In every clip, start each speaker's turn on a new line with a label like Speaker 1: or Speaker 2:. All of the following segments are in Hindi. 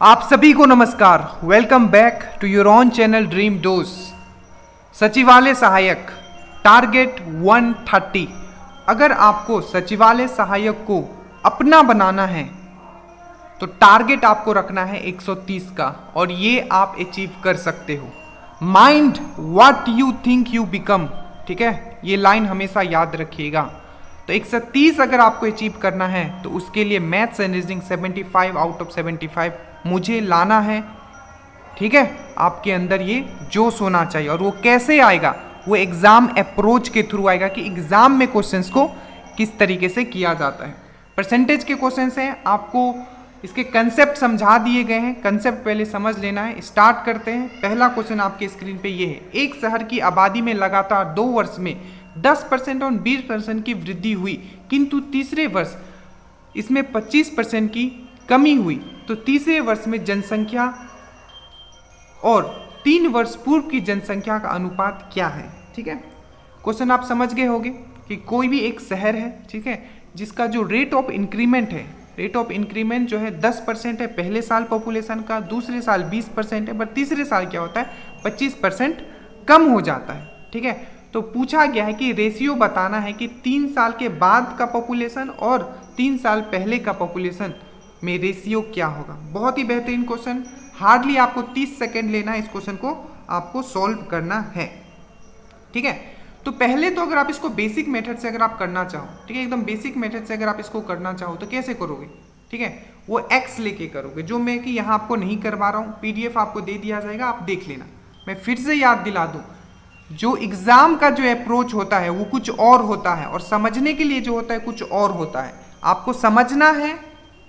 Speaker 1: आप सभी को नमस्कार। Welcome back to your own channel dream dose. सचिवालय सहायक टारगेट 130। अगर आपको सचिवालय सहायक को अपना बनाना है तो टारगेट आपको रखना है 130 का, और ये आप अचीव कर सकते हो। Mind what you think you become, ठीक है, ये लाइन हमेशा याद रखिएगा। तो 130 अगर आपको अचीव करना है तो उसके लिए maths and reasoning 75 out of 75 मुझे लाना है, ठीक है। आपके अंदर ये जोश होना चाहिए, और वो कैसे आएगा? वो एग्जाम अप्रोच के थ्रू आएगा कि एग्जाम में क्वेश्चंस को किस तरीके से किया जाता है। परसेंटेज के क्वेश्चंस हैं, आपको इसके कंसेप्ट समझा दिए गए हैं। कंसेप्ट पहले समझ लेना है। स्टार्ट करते हैं। पहला क्वेश्चन आपके स्क्रीन पे ये है। एक शहर की आबादी में लगातार 2 वर्ष में 10% और 20% की वृद्धि हुई, किंतु तीसरे वर्ष इसमें 25% की कमी हुई, तो तीसरे वर्ष में जनसंख्या और 3 वर्ष पूर्व की जनसंख्या का अनुपात क्या है? ठीक है, क्वेश्चन आप समझ गए होंगे कि कोई भी एक शहर है, ठीक है, जिसका जो रेट ऑफ इंक्रीमेंट है, रेट ऑफ इंक्रीमेंट जो है 10% है पहले साल पॉपुलेशन का, दूसरे साल 20% है, पर तीसरे साल क्या होता है 25% कम हो जाता है। ठीक है, तो पूछा गया है कि रेशियो बताना है कि 3 साल के बाद का पॉपुलेशन और 3 साल पहले का पॉपुलेशन में रेशियो क्या होगा। बहुत ही बेहतरीन क्वेश्चन, हार्डली आपको 30 सेकेंड लेना है, इस क्वेश्चन को आपको सॉल्व करना है। ठीक है, तो पहले तो अगर आप इसको बेसिक मेथड से अगर आप करना चाहो, ठीक है, एकदम बेसिक मेथड से अगर आप इसको करना चाहो तो कैसे करोगे? ठीक है, वो एक्स लेके करोगे, जो मैं कि यहाँ आपको नहीं करवा रहा हूँ। पीडीएफ आपको दे दिया जाएगा, आप देख लेना। मैं फिर से याद दिला दूँ, जो एग्जाम का जो अप्रोच होता है वो कुछ और होता है, और समझने के लिए जो होता है कुछ और होता है। आपको समझना है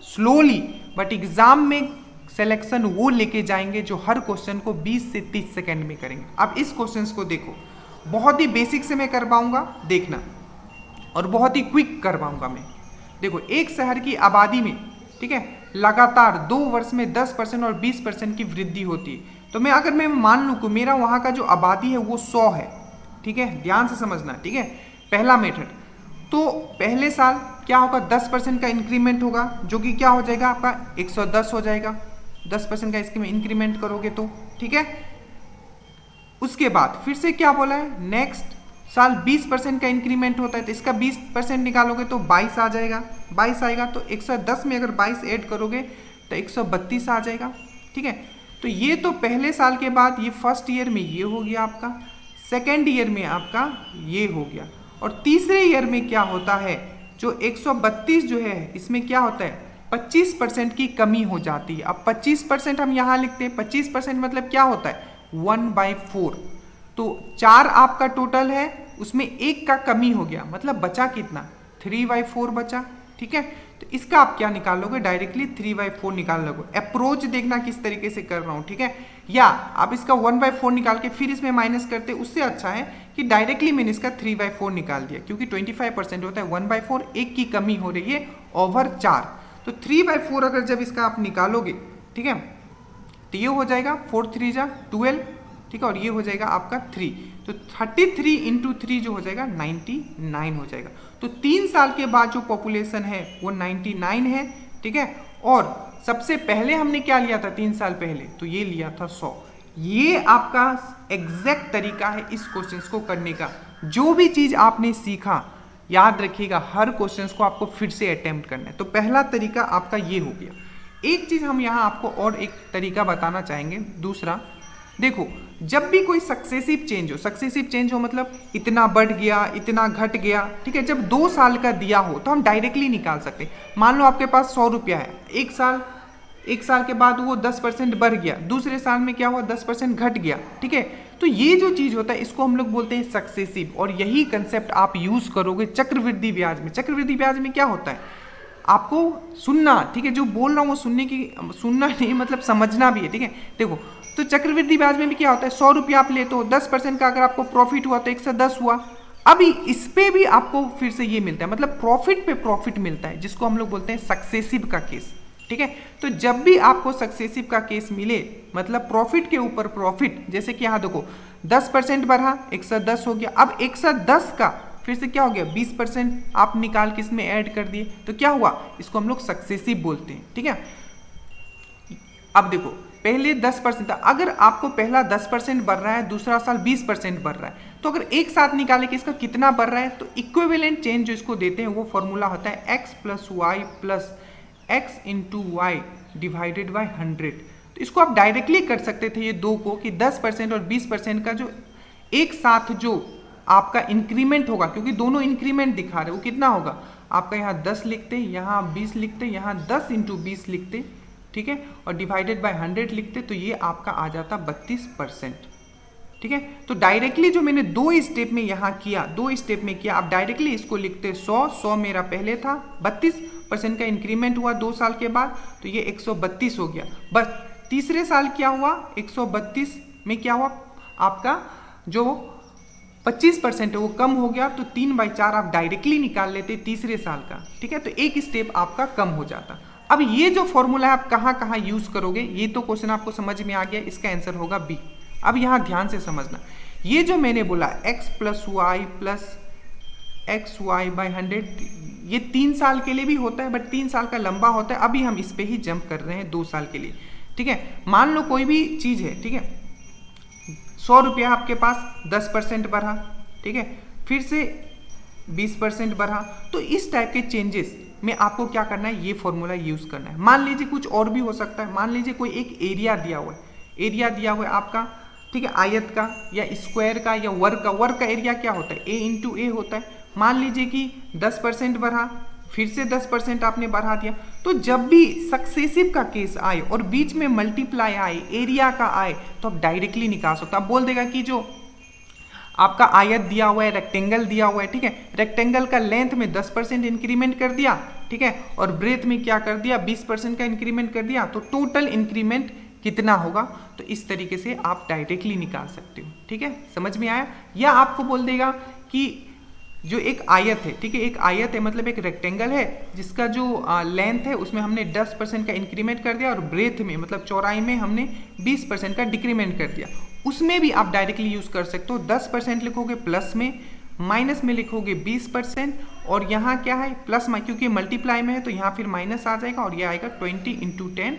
Speaker 1: स्लोली, बट एग्जाम में सिलेक्शन वो लेके जाएंगे जो हर क्वेश्चन को 20 से 30 सेकेंड में करेंगे। अब इस क्वेश्चन को देखो, बहुत ही बेसिक से मैं करवाऊंगा, देखना, और बहुत ही क्विक करवाऊंगा मैं। देखो, एक शहर की आबादी में, ठीक है, लगातार 2 वर्ष में 10% और 20% की वृद्धि होती है। तो मैं मान लूँ कि मेरा वहाँ का जो आबादी है वो 100 है, ठीक है, ध्यान से समझना, ठीक है। पहला मेथड, तो पहले साल क्या होगा, 10% का इंक्रीमेंट होगा, जो कि क्या हो जाएगा आपका 110 हो जाएगा। 10% का इसके में इंक्रीमेंट करोगे तो, ठीक है। उसके बाद फिर से क्या बोला है, नेक्स्ट साल 20% का इंक्रीमेंट होता है, तो इसका 20% निकालोगे तो 22 आ जाएगा। 22 आएगा तो 110 में अगर 22 ऐड करोगे तो 132 आ जाएगा। ठीक है, तो ये तो पहले साल के बाद, ये फर्स्ट ईयर में ये हो गया आपका, सेकेंड ईयर में आपका ये हो गया, और तीसरे ईयर में क्या होता है, जो 132 जो है इसमें क्या होता है 25% की कमी हो जाती है। अब 25% हम यहाँ लिखते हैं, 25% मतलब क्या होता है 1/4, तो 4 आपका टोटल है, उसमें 1 का कमी हो गया, मतलब बचा कितना 3/4 बचा। ठीक है, तो इसका आप क्या निकालोगे, डायरेक्टली 3/4 निकाल लोगे। अप्रोच देखना किस तरीके से कर रहा हूँ, ठीक है, या आप इसका 1/4 निकाल के फिर इसमें माइनस करते, उससे अच्छा है कि डायरेक्टली मैंने इसका 3/4 निकाल दिया, क्योंकि 25% होता है 1/4, 1 की कमी हो रही है ओवर 4, तो 3/4 अगर जब इसका आप निकालोगे, ठीक है, तो ये हो जाएगा 4 3 जा 12, ठीक है, और ये हो जाएगा आपका 3, तो 33 इंटू 3 जो हो जाएगा 99 हो जाएगा। तो 3 साल के बाद जो पॉपुलेशन है वो 99 है, ठीक है। और सबसे पहले हमने क्या लिया था 3 साल पहले, तो ये लिया था 100। ये आपका एग्जैक्ट तरीका है इस क्वेश्चन को करने का। जो भी चीज आपने सीखा याद रखिएगा, हर क्वेश्चन को आपको फिर से अटेम्प्ट करना है। तो पहला तरीका आपका ये हो गया। एक चीज हम यहाँ आपको और एक तरीका बताना चाहेंगे, दूसरा, देखो, जब भी कोई सक्सेसिव चेंज हो मतलब इतना बढ़ गया, इतना घट गया, ठीक है, जब 2 साल का दिया हो तो हम डायरेक्टली निकाल सकते हैं। मान लो आपके पास 100 रुपया है, एक साल के बाद वो 10% बढ़ गया, दूसरे साल में क्या हुआ 10% घट गया, ठीक है। तो ये जो चीज होता है इसको हम लोग बोलते हैं सक्सेसिव, और यही कंसेप्ट आप यूज करोगे चक्रवृद्धि ब्याज में। चक्रवृद्धि ब्याज में क्या होता है, आपको सुनना, ठीक है, जो बोल रहा हूँ वो सुनना नहीं, मतलब समझना भी है, ठीक है। देखो, तो चक्रवृद्धि ब्याज में भी क्या होता है, 100 रुपया आप लेते हो, 10% का अगर आपको प्रॉफिट हुआ तो 110 हुआ। अभी इस पे भी आपको फिर से ये मिलता है, मतलब प्रॉफिट पे प्रॉफिट मिलता है, जिसको हम लोग बोलते हैं सक्सेसिव का केस, ठीक है। तो जब भी आपको सक्सेसिव का केस मिले, मतलब प्रॉफिट के ऊपर प्रॉफिट, जैसे कि यहाँ देखो 10% बढ़ा 110 हो गया, अब 110 का फिर से क्या हो गया 20% आप निकाल के इसमें ऐड कर दिए, तो क्या हुआ, इसको हम लोग सक्सेसिव बोलते हैं, ठीक है। अब देखो पहले 10% था, अगर आपको पहला 10% बढ़ रहा है, दूसरा साल 20% बढ़ रहा है, तो अगर एक साथ निकाले कि इसका कितना बढ़ रहा है, तो इक्विवेलेंट चेंज जो इसको देते हैं वो फॉर्मूला होता है x plus Y plus X into Y divided by 100। तो इसको आप डायरेक्टली कर सकते थे ये दो को कि 10% और 20% का जो एक साथ जो आपका इंक्रीमेंट होगा, क्योंकि दोनों इंक्रीमेंट दिखा रहे, वो कितना होगा आपका, यहाँ 10 लिखते, यहाँ 20 लिखते, यहाँ 10 इंटू 20 लिखते, ठीक है, और डिवाइडेड बाय 100 लिखते, तो ये आपका आ जाता 32%। ठीक है, तो डायरेक्टली जो मैंने दो स्टेप में यहाँ किया, दो स्टेप में किया, आप डायरेक्टली इसको लिखते 100 मेरा पहले था, 32% का इंक्रीमेंट हुआ 2 साल के बाद, तो ये 132 हो गया। बस तीसरे साल क्या हुआ, 132 में क्या हुआ आपका जो 25% है वो कम हो गया, तो 3/4 आप डायरेक्टली निकाल लेते तीसरे साल का। ठीक है, तो एक स्टेप आपका कम हो जाता। अब ये जो फॉर्मूला है आप कहाँ कहाँ यूज करोगे, ये तो क्वेश्चन आपको समझ में आ गया, इसका आंसर होगा बी। अब यहाँ ध्यान से समझना, ये जो मैंने बोला x plus Y plus X Y by 100, ये 3 साल के लिए भी होता है, बट 3 साल का लंबा होता है। अभी हम इस पे ही जंप कर रहे हैं 2 साल के लिए। ठीक है, मान लो कोई भी चीज़ है, ठीक है, 100 रुपया आपके पास 10% बढ़ा, ठीक है, फिर से 20% बढ़ा, तो इस टाइप के चेंजेस में आपको क्या करना है, ये फॉर्मूला यूज करना है। मान लीजिए कुछ और भी हो सकता है, मान लीजिए कोई एक एरिया दिया हुआ है, एरिया दिया हुआ है आपका, ठीक है, आयत का या स्क्वायर का या वर्ग का। वर्ग का एरिया क्या होता है, a इंटू ए होता है। मान लीजिए कि 10% बढ़ा, फिर से 10% आपने बढ़ा दिया, तो जब भी सक्सेसिव का केस आए और बीच में मल्टीप्लाई आए, एरिया का आए, तो आप डायरेक्टली निकाल सकते हो। आप बोल देगा कि जो आपका आयत दिया हुआ है, रेक्टेंगल दिया हुआ है, ठीक है, रेक्टेंगल का लेंथ में 10% इंक्रीमेंट कर दिया, ठीक है, और ब्रेथ में क्या कर दिया, 20% का इंक्रीमेंट कर दिया, तो टोटल इंक्रीमेंट कितना होगा। तो इस तरीके से आप डायरेक्टली निकाल सकते हो। ठीक है, समझ में आया। या आपको बोल देगा कि जो एक आयत है, ठीक है, एक आयत है मतलब एक रेक्टेंगल है जिसका जो लेंथ है उसमें हमने 10% का इंक्रीमेंट कर दिया, और ब्रेथ में मतलब चौड़ाई में हमने 20% का डिक्रीमेंट कर दिया, उसमें भी आप डायरेक्टली यूज कर सकते हो। 10% लिखोगे प्लस में, माइनस में लिखोगे 20%, और यहाँ क्या है प्लस, क्योंकि मल्टीप्लाई में है तो यहाँ फिर माइनस आ जाएगा, और ये आएगा 20 इंटू 10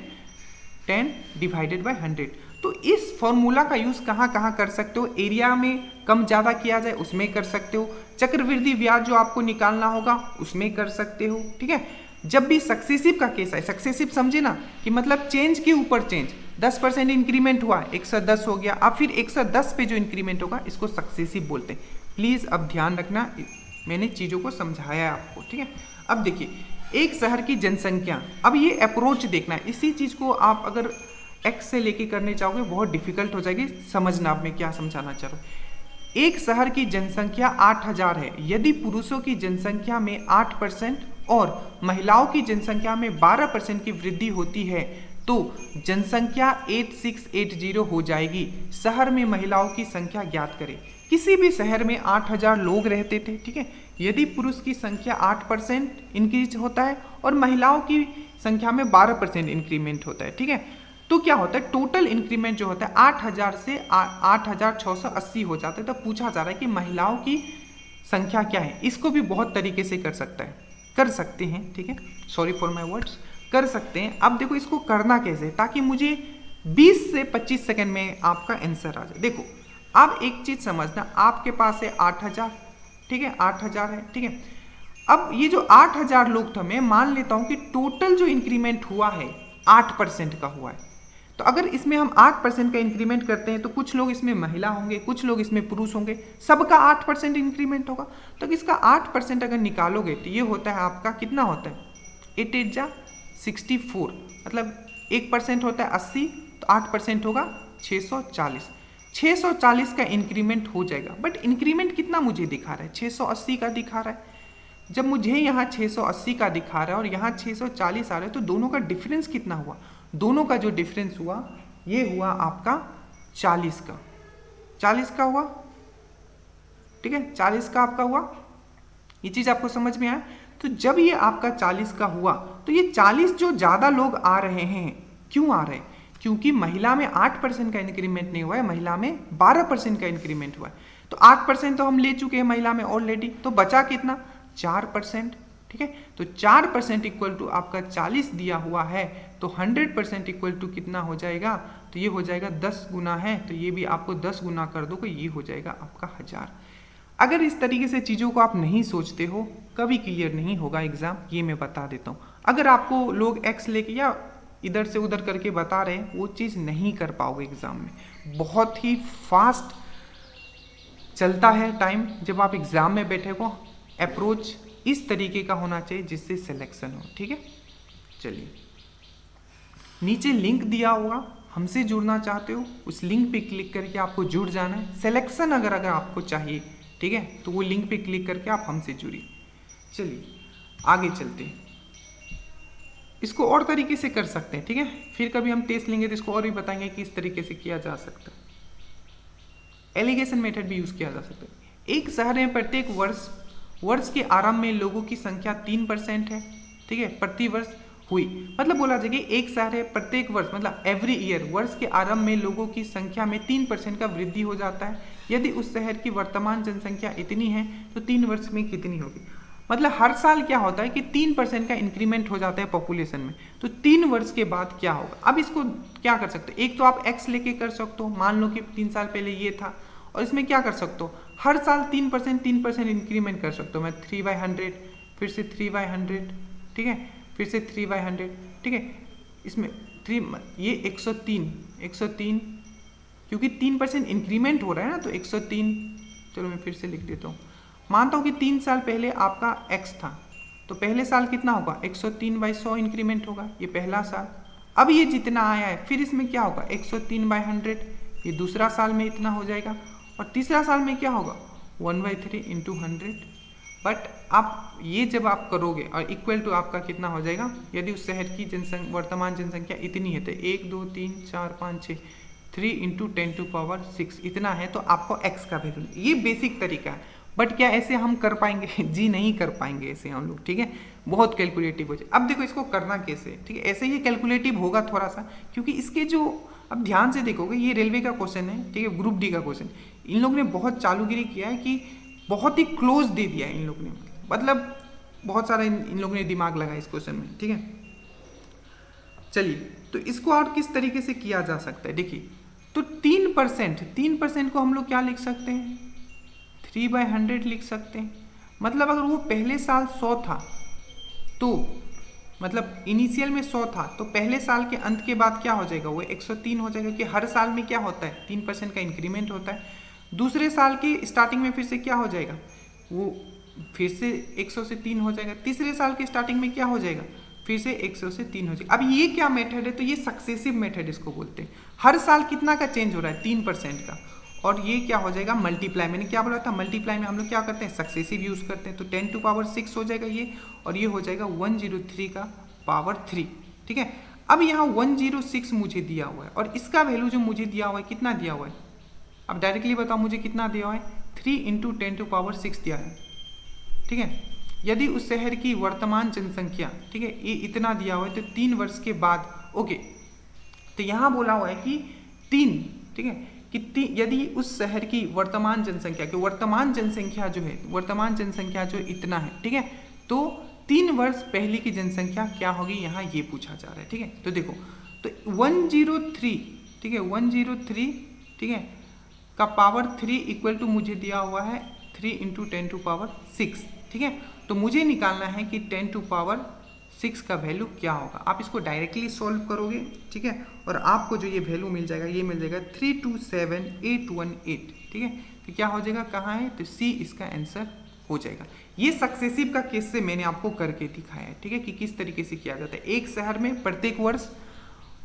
Speaker 1: डिवाइडेड बाई 100। तो इस फॉर्मूला का यूज कहाँ कहाँ कर सकते हो, एरिया में कम ज़्यादा किया जाए उसमें कर सकते हो, चक्रवृद्धि ब्याज जो आपको निकालना होगा उसमें कर सकते हो। ठीक है, जब भी सक्सेसिव का केस है, सक्सेसिव समझे ना, कि मतलब चेंज के ऊपर चेंज, 10% इंक्रीमेंट हुआ 110 हो गया, अब फिर 110 पे जो इंक्रीमेंट होगा इसको सक्सेसिव बोलते हैं। प्लीज़ अब ध्यान रखना, मैंने चीज़ों को समझाया है आपको। ठीक है, अब देखिए एक शहर की जनसंख्या, अब ये अप्रोच देखना है, इसी चीज़ को आप अगर एक्स से लेके करने चाहोगे बहुत डिफिकल्ट हो जाएगी समझना आप मैं क्या समझाना चाह रहा हूँ। एक शहर की जनसंख्या 8000 है, यदि पुरुषों की जनसंख्या में 8% और महिलाओं की जनसंख्या में 12% की वृद्धि होती है तो जनसंख्या 8680 हो जाएगी। शहर में महिलाओं की संख्या ज्ञात करें। किसी भी शहर में 8000 लोग रहते थे, ठीक है, यदि पुरुष की संख्या 8% इंक्रीज होता है और महिलाओं की संख्या में 12% इंक्रीमेंट होता है, ठीक है, तो क्या होता है टोटल इंक्रीमेंट जो होता है 8000 से 8680 हो जाता है। तो पूछा जा रहा है कि महिलाओं की संख्या क्या है। इसको भी बहुत तरीके से कर सकते हैं, ठीक है, सॉरी फॉर माय वर्ड्स, कर सकते हैं। अब देखो इसको करना कैसे, ताकि मुझे 20 से 25 सेकंड में आपका आंसर आ जाए। देखो अब एक चीज समझना, आपके पास है 8000, ठीक है, 8000 है, ठीक है। अब ये जो 8000 लोग थे, मैं मान लेता हूं कि टोटल जो इंक्रीमेंट हुआ है 8% का हुआ है। तो अगर इसमें हम 8% का इंक्रीमेंट करते हैं तो कुछ लोग इसमें महिला होंगे, कुछ लोग इसमें पुरुष होंगे, सबका 8% इंक्रीमेंट होगा। तो इसका 8% अगर निकालोगे तो ये होता है आपका, कितना होता है, 8 8 जा 64, मतलब 1% होता है 80, तो 8% होगा 640। 640 का इंक्रीमेंट हो जाएगा, बट इंक्रीमेंट कितना मुझे दिखा रहा है, 680 का दिखा रहा है। जब मुझे यहाँ 680 का दिखा रहा है और यहाँ 640 आ रहा है, तो दोनों का डिफरेंस कितना हुआ, दोनों का जो डिफरेंस हुआ ये हुआ आपका 40 का, 40 का हुआ, ठीक है, 40 का आपका हुआ। ये चीज आपको समझ में आया। तो जब ये आपका 40 का हुआ तो ये 40 जो ज्यादा लोग आ रहे हैं, क्यों आ रहे हैं, क्योंकि महिला में 8% का इंक्रीमेंट नहीं हुआ है, महिला में 12% का इंक्रीमेंट हुआ है। तो 8% तो हम ले चुके हैं महिला में ऑलरेडी, तो बचा कितना, 4%, ठीक है। तो 4% इक्वल टू आपका 40 दिया हुआ है, तो 100% इक्वल टू कितना हो जाएगा, तो ये हो जाएगा 10 गुना है, तो ये भी आपको 10 गुना कर दो, ये हो जाएगा आपका 1000। अगर इस तरीके से चीज़ों को आप नहीं सोचते हो, कभी क्लियर नहीं होगा एग्जाम, ये मैं बता देता हूँ। अगर आपको लोग एक्स लेके या इधर से उधर करके बता रहे हैं, वो चीज़ नहीं कर पाओगे एग्जाम में। बहुत ही फास्ट चलता है टाइम जब आप एग्जाम में बैठे हो। अप्रोच इस तरीके का होना चाहिए जिससे सिलेक्शन हो, ठीक है। चलिए, नीचे लिंक दिया होगा, हमसे जुड़ना चाहते हो उस लिंक पे क्लिक करके आपको जुड़ जाना है। सिलेक्शन अगर आपको चाहिए, ठीक है, तो वो लिंक पे क्लिक करके आप हमसे जुड़िए। चलिए आगे चलते हैं, इसको और तरीके से कर सकते हैं, ठीक है। फिर कभी हम टेस्ट लेंगे तो इसको और भी बताएंगे कि इस तरीके से किया जा सकता है। एलिगेशन मेथड भी यूज किया जा सकता है। एक शहर में प्रत्येक वर्ष के आरंभ में लोगों की संख्या 3% है, ठीक है, प्रति वर्ष हुई। मतलब बोला जाए कि एक शहर है, प्रत्येक वर्ष मतलब एवरी ईयर, वर्ष के आरंभ में लोगों की संख्या में 3% का वृद्धि हो जाता है। यदि उस शहर की वर्तमान जनसंख्या इतनी है तो 3 वर्ष में कितनी होगी। मतलब हर साल क्या होता है कि 3% का इंक्रीमेंट हो जाता है पॉपुलेशन में, तो 3 वर्ष के बाद क्या होगा। अब इसको क्या कर सकते हो, एक तो आप एक्स लेके कर सकते हो, मान लो कि 3 साल पहले ये था, और इसमें क्या कर सकते हो, हर साल 3% इंक्रीमेंट कर सकते हो। मैं 3/100, फिर से 3/100, ठीक है, फिर से 3/100, ठीक है। इसमें 3 ये 103 क्योंकि 3% इंक्रीमेंट हो रहा है ना, तो 103। चलो मैं फिर से लिख देता हूँ। मानता हूँ कि 3 साल पहले आपका x था, तो पहले साल कितना होगा, 103/100 इंक्रीमेंट होगा, ये पहला साल। अब ये जितना आया है फिर इसमें क्या होगा, 103/100, ये दूसरा साल में इतना हो जाएगा, और तीसरा साल में क्या होगा, 1/3 × 100। बट आप ये जब आप करोगे और इक्वल टू आपका कितना हो जाएगा, यदि उस शहर की वर्तमान जनसंख्या इतनी है तो 1 2 3 4 5 6 3 × 10⁶ इतना है, तो आपको x का वैल्यू। ये बेसिक तरीका है, बट क्या ऐसे हम कर पाएंगे? जी नहीं कर पाएंगे ऐसे हम लोग, ठीक है, बहुत कैलकुलेटिव हो जाए। अब देखो इसको करना कैसे, ठीक है, ऐसे ही कैलकुलेटिव होगा थोड़ा सा, क्योंकि इसके जो, अब ध्यान से देखोगे, ये रेलवे का क्वेश्चन है, ठीक है, ग्रुप डी का क्वेश्चन। इन लोगों ने बहुत चालूगिरी किया है कि बहुत ही क्लोज दे दिया है इन लोगों ने, मतलब बहुत सारा इन लोगों ने दिमाग लगाया इस क्वेश्चन में, ठीक है। चलिए, तो इसको और किस तरीके से किया जा सकता है, देखिए, तो 3% को हम लोग क्या लिख सकते हैं, 3/100 लिख सकते हैं। मतलब अगर वो पहले साल 100 था, तो मतलब इनिशियल में 100 था, तो पहले साल के अंत के बाद क्या हो जाएगा, वो 103 हो जाएगा, क्योंकि हर साल में क्या होता है, 3% का इंक्रीमेंट होता है। दूसरे साल की स्टार्टिंग में फिर से क्या हो जाएगा, वो फिर से 100 से 3 हो जाएगा। तीसरे साल की स्टार्टिंग में क्या हो जाएगा, फिर से 100 से 3 हो जाएगा। अब ये क्या मेथड है, तो ये सक्सेसिव मेथड इसको बोलते हैं। हर साल कितना का चेंज हो रहा है, 3% का, और ये क्या हो जाएगा, मल्टीप्लाई। मैंने क्या बोला था, मल्टीप्लाई में हम लोग क्या करते हैं, सक्सेसिव यूज करते हैं। तो 10⁶ हो जाएगा ये, और ये हो जाएगा 103 का पावर 3, ठीक है। अब यहाँ 106 मुझे दिया हुआ है, और इसका वैल्यू जो मुझे दिया हुआ है, कितना दिया हुआ है, अब डायरेक्टली बताओ मुझे कितना दिया हुआ है, 3 × 10⁶ दिया है, ठीक है। यदि उस शहर की वर्तमान जनसंख्या, ठीक है, ये इतना दिया हुआ है, तो 3 वर्ष के बाद, ओके, तो यहाँ बोला हुआ है कि 3, ठीक है, कि यदि उस शहर की वर्तमान जनसंख्या जो है, वर्तमान जनसंख्या जो इतना है, ठीक है, तो 3 वर्ष पहले की जनसंख्या क्या होगी, यहाँ ये पूछा जा रहा है, ठीक है। तो देखो, तो 103, ठीक है, 103, ठीक है, का पावर 3 इक्वल टू मुझे दिया हुआ है 3 × 10⁶, ठीक है। तो मुझे निकालना है कि 10⁶ का वैल्यू क्या होगा। आप इसको डायरेक्टली सॉल्व करोगे, ठीक है, और आपको जो ये वैल्यू मिल जाएगा, ये मिल जाएगा 327818, ठीक है। तो क्या हो जाएगा, कहाँ है, तो सी इसका आंसर हो जाएगा। ये सक्सेसिव का केस से मैंने आपको करके दिखाया है, ठीक है, कि किस तरीके से किया जाता है। एक शहर में प्रत्येक वर्ष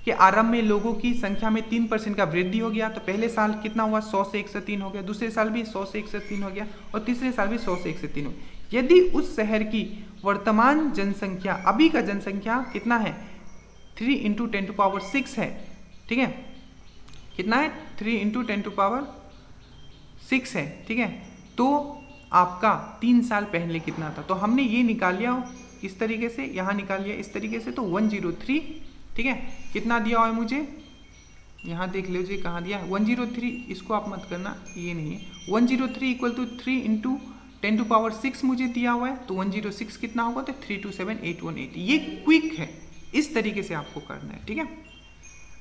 Speaker 1: के आरंभ में लोगों की संख्या में 3% का वृद्धि हो गया, तो पहले साल कितना हुआ, 100 से 103 हो गया, दूसरे साल भी 100 से 103 हो गया, और तीसरे साल भी 100 से 103 हो गया। यदि उस शहर की वर्तमान जनसंख्या, अभी का जनसंख्या कितना है, 3 × 10⁶ है, ठीक है, कितना है, 3 × 10⁶ है, ठीक है। तो आपका 3 साल पहले कितना था, तो हमने ये निकाल लिया इस तरीके से, यहाँ निकाल लिया इस तरीके से, तो 103, ठीक है, कितना दिया हुआ है मुझे, यहाँ देख लीजिए कहाँ दिया, 103, इसको आप मत करना, ये नहीं है, 103 इक्वल टू 3 × 10⁶ मुझे दिया हुआ है, तो 106 कितना होगा, तो 327818। ये क्विक है, इस तरीके से आपको करना है, ठीक है।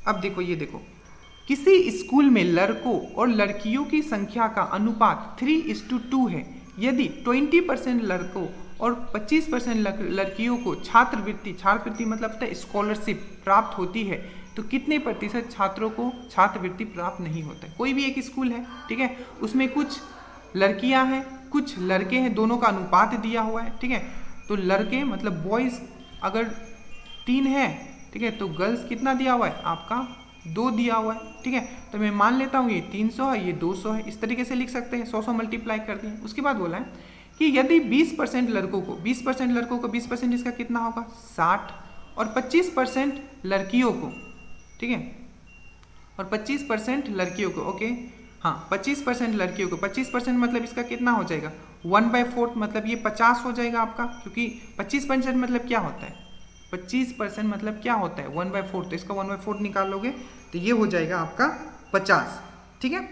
Speaker 1: अब देखो, ये देखो, किसी स्कूल में लड़कों और लड़कियों की संख्या का अनुपात 3:2 है। यदि 20% लड़कों और 25% लड़कियों को छात्रवृत्ति मतलब स्कॉलरशिप प्राप्त होती है, तो कितने प्रतिशत छात्रों को छात्रवृत्ति प्राप्त नहीं होता है। कोई भी एक स्कूल है, ठीक है, उसमें कुछ लड़कियां हैं, कुछ लड़के हैं, दोनों का अनुपात दिया हुआ है, ठीक है। तो लड़के मतलब बॉयज़ अगर 3 है, ठीक है, तो गर्ल्स कितना दिया हुआ है आपका 2 दिया हुआ है, ठीक है। तो मैं मान लेता हूँ ये 300 है, ये 200 है, इस तरीके से लिख सकते हैं, 100 मल्टीप्लाई कर दिए। उसके बाद बोला है कि यदि 20% लड़कों को 20% इसका कितना होगा 60, और 25% लड़कियों को, ठीक है, और 25% लड़कियों को, ओके, हाँ 25% लड़कियों को, 25% मतलब इसका कितना हो जाएगा 1/4, मतलब ये 50 हो जाएगा आपका, क्योंकि 25% मतलब क्या होता है 25% मतलब क्या होता है 1/4, तो इसका 1/4 निकालोगे तो ये हो जाएगा आपका 50, ठीक है,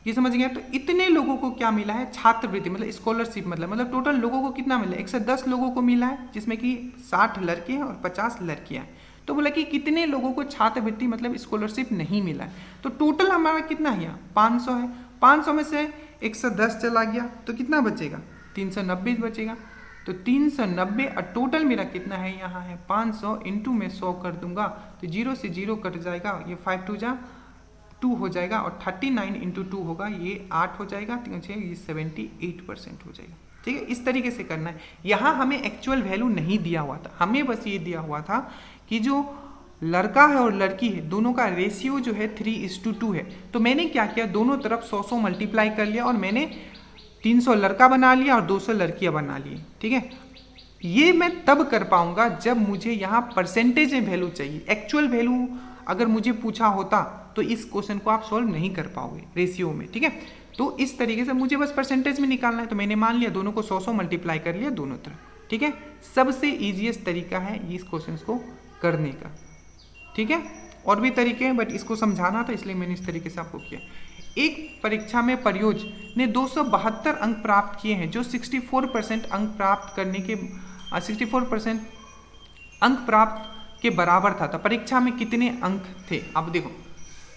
Speaker 1: ये समझ गया। तो इतने लोगों को क्या मिला है छात्रवृत्ति मतलब स्कॉलरशिप, मतलब टोटल लोगों को कितना मिला है 110 लोगों को मिला है, जिसमें कि 60 लड़के हैं और 50 लड़कियां हैं। तो बोला कि कितने लोगों को छात्रवृत्ति मतलब स्कॉलरशिप नहीं मिला है, तो टोटल हमारा कितना है यहाँ 500 है, 500 में से 110 चला गया तो कितना बचेगा 390 बचेगा। तो 390 और टोटल मेरा कितना है यहाँ है 500 इंटू में 100 कर दूंगा तो 0 से 0 कट जाएगा, ये 5 2 जा 2 हो जाएगा, और 39 इंटू 2 होगा, ये 8 हो जाएगा, ये 78% हो जाएगा, ठीक है। इस तरीके से करना है। यहाँ हमें एक्चुअल वैल्यू नहीं दिया हुआ था, हमें बस ये दिया हुआ था कि जो लड़का है और लड़की है दोनों का रेशियो जो है 3:2 है। तो मैंने क्या किया, दोनों तरफ 100 मल्टीप्लाई कर लिया और मैंने 300 लड़का बना लिया और 200 लड़कियां बना ली, ठीक है। ये मैं तब कर पाऊंगा जब मुझे यहाँ परसेंटेज में वैल्यू चाहिए। एक्चुअल वैल्यू अगर मुझे पूछा होता तो इस क्वेश्चन को आप सॉल्व नहीं कर पाओगे रेशियो में, ठीक है। तो इस तरीके से मुझे बस परसेंटेज में निकालना है, तो मैंने मान लिया दोनों को 100 मल्टीप्लाई कर लिया दोनों तरफ, ठीक है। सबसे ईजीएस्ट तरीका है इस क्वेश्चन को करने का, ठीक है। और भी तरीके हैं बट इसको समझाना था इसलिए मैंने इस तरीके से आपको किया। एक परीक्षा में प्रयोज ने 272 अंक प्राप्त किए हैं, जो 64% अंक प्राप्त करने के 64% अंक प्राप्त के बराबर था। तो परीक्षा में कितने अंक थे। अब देखो